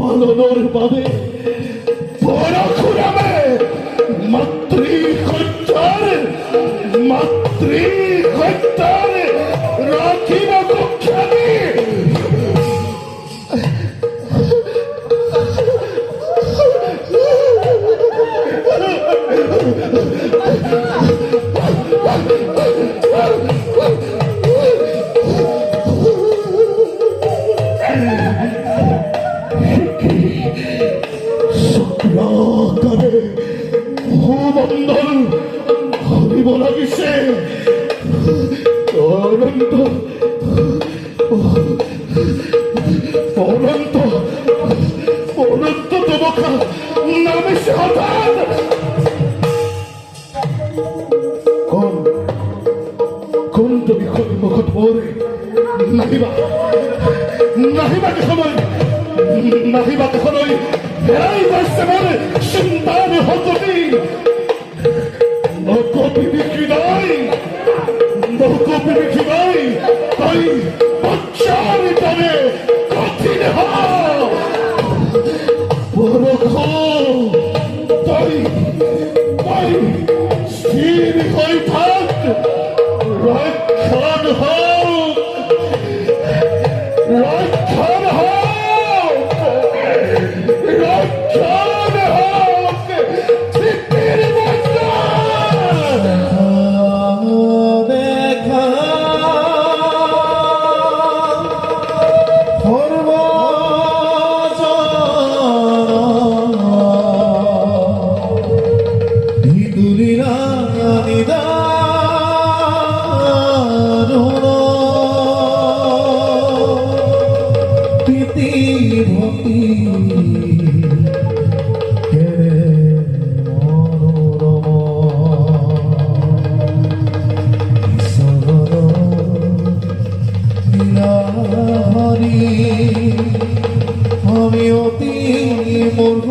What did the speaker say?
পালনৰ বাবে পৰশুৰামে মাতৃ হত্যাৰ ৰাখিব কুখ্যাতি। হৰিব লাগিছে অনন্ত তবকা নামিছে হঠাৎ। কোন তুমি সন্মুখত পৰে নাহিবা দেশলৈ হেৰাই গৈছে মোৰ চিন্তাৰ সংগতি। নকবি বিক্ৰী নাই তই বচ্চাৰ দৰে কঠিন তই স্থিৰ হৈ থাক। ৰক্ষণ হওক আমি অতি মূৰ্খ।